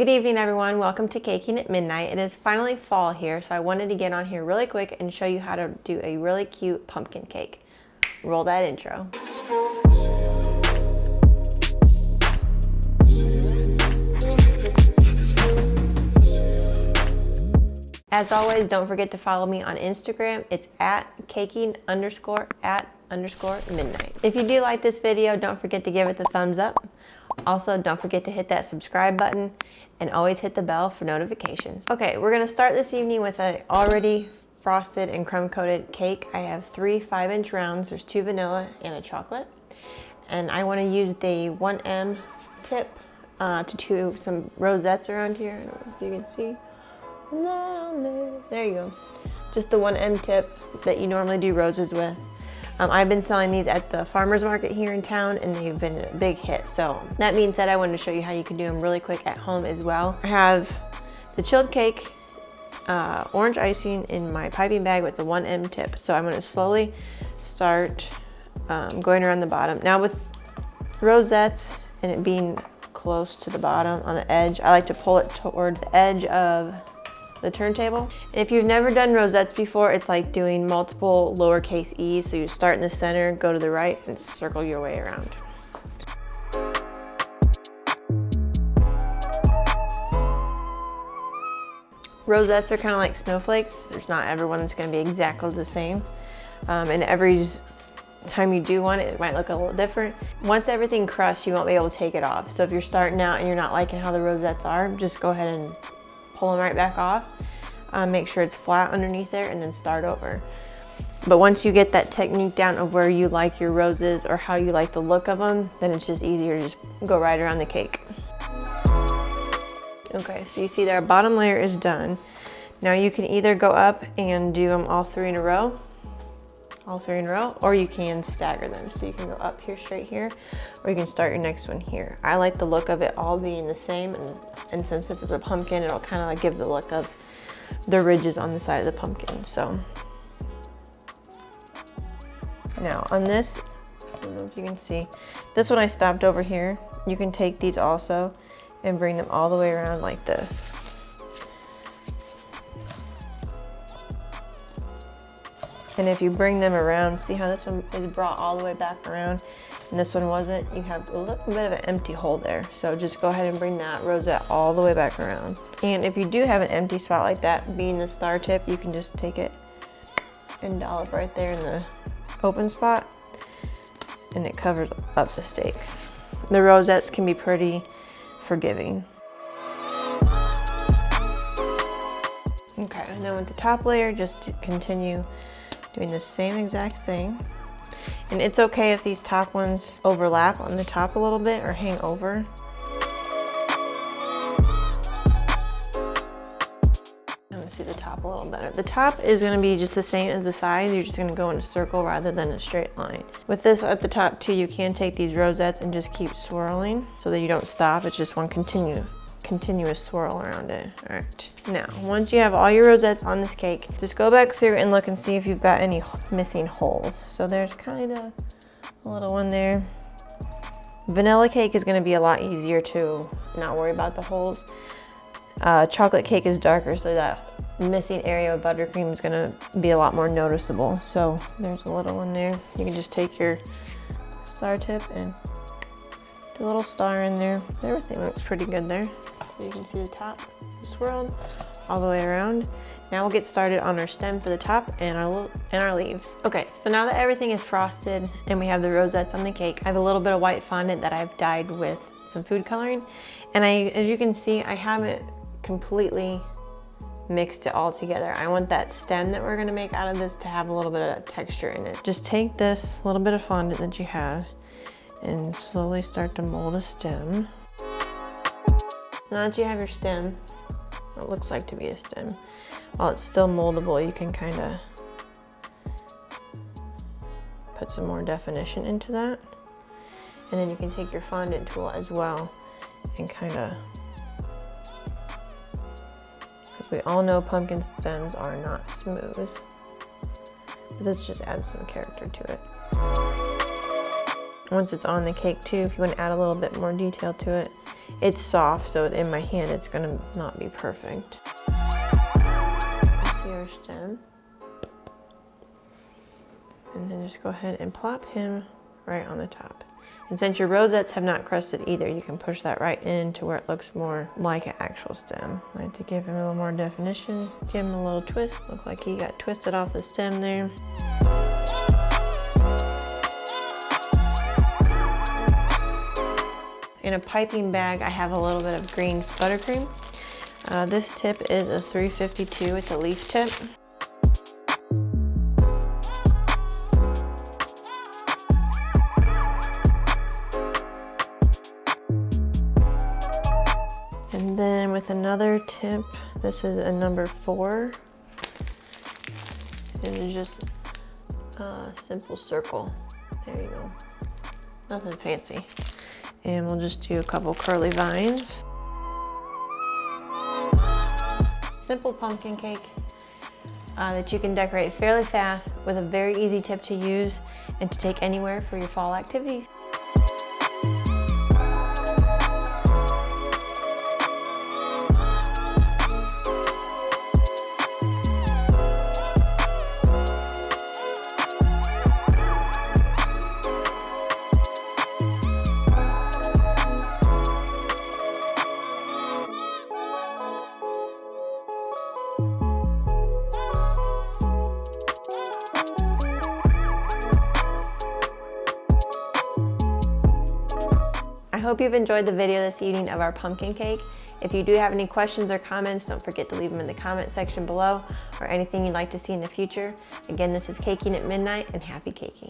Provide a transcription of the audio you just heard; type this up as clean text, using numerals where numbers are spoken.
Good evening, everyone. Welcome to Caking at Midnight. It is finally fall here, so I wanted to get on here really quick and show you how to do a really cute pumpkin cake. Roll that intro. As always, don't forget to follow me on Instagram. It's at caking_at_midnight. If you do like this video, don't forget to give it the thumbs up. Also, don't forget to hit that subscribe button and always hit the bell for notifications. Okay, we're gonna start this evening with an already frosted and crumb coated cake. I have 3 5-inch rounds. There's 2 vanilla and a chocolate. And I wanna use the 1M tip to do some rosettes around here. I don't know if you can see. There you go. Just the 1M tip that you normally do roses with. I've been selling these at the farmer's market here in town and they've been a big hit. So that being said, I wanted to show you how you can do them really quick at home as well. I have the chilled cake, orange icing in my piping bag with the 1M tip. So I'm gonna slowly start going around the bottom. Now with rosettes and it being close to the bottom on the edge, I like to pull it toward the edge of the turntable. And if you've never done rosettes before, it's like doing multiple lowercase e's. So you start in the center, go to the right, and circle your way around. Rosettes are kind of like snowflakes. There's not everyone that's going to be exactly the same. And every time you do one, it might look a little different. Once everything crusts, you won't be able to take it off. So if you're starting out and you're not liking how the rosettes are, just go ahead and pull them right back off. Make sure it's flat underneath there and then start over. But once you get that technique down of where you like your roses or how you like the look of them, then it's just easier to just go right around the cake. Okay, so you see there, our bottom layer is done. Now you can either go up and do them all 3 in a row, or you can stagger them. So you can go up here, straight here, or you can start your next one here. I like the look of it all being the same, and since this is a pumpkin, it'll kind of like give the look of the ridges on the side of the pumpkin. So now on this, I don't know if you can see, this one I stopped over here. You can take these also and bring them all the way around like this. And if you bring them around, see how this one is brought all the way back around and this one wasn't? You have a little bit of an empty hole there. So just go ahead and bring that rosette all the way back around. And if you do have an empty spot like that, being the star tip, you can just take it and dollop right there in the open spot and it covers up the stakes. The rosettes can be pretty forgiving. Okay, and then with the top layer, just to continue doing the same exact thing. And it's okay if these top ones overlap on the top a little bit or hang over. I'm gonna see the top a little better. The top is gonna be just the same as the sides. You're just gonna go in a circle rather than a straight line. With this at the top too, you can take these rosettes and just keep swirling so that you don't stop. It's just one continuous swirl around it. All right, now once you have all your rosettes on this cake, just go back through and look and see if you've got any missing holes. So there's kind of a little one there. Vanilla cake is going to be a lot easier to not worry about the holes. Chocolate cake is darker, so that missing area of buttercream is going to be a lot more noticeable. So there's a little one there. You can just take your star tip and do a little star in there. Everything looks pretty good there. So you can see the top swirled all the way around. Now we'll get started on our stem for the top and our leaves. Okay, so now that everything is frosted and we have the rosettes on the cake, I have a little bit of white fondant that I've dyed with some food coloring. And as you can see, I haven't completely mixed it all together. I want that stem that we're gonna make out of this to have a little bit of texture in it. Just take this little bit of fondant that you have and slowly start to mold a stem. Now that you have your stem, it looks like to be a stem, while it's still moldable, you can kind of put some more definition into that. And then you can take your fondant tool as well and kind of, because we all know pumpkin stems are not smooth, but this just adds some character to it. Once it's on the cake too, if you want to add a little bit more detail to it, it's soft, so in my hand it's gonna not be perfect. See our stem. And then just go ahead and plop him right on the top. And since your rosettes have not crusted either, you can push that right in to where it looks more like an actual stem. I like to give him a little more definition, give him a little twist. Look like he got twisted off the stem there. In a piping bag, I have a little bit of green buttercream. This tip is a 352, it's a leaf tip. And then with another tip, this is a number 4. And it's just a simple circle. There you go. Nothing fancy. And we'll just do a couple curly vines. Simple pumpkin cake that you can decorate fairly fast with a very easy tip to use and to take anywhere for your fall activities. I hope you've enjoyed the video this evening of our pumpkin cake. If you do have any questions or comments, don't forget to leave them in the comment section below, or anything you'd like to see in the future. Again, this is Caking at Midnight, and happy caking.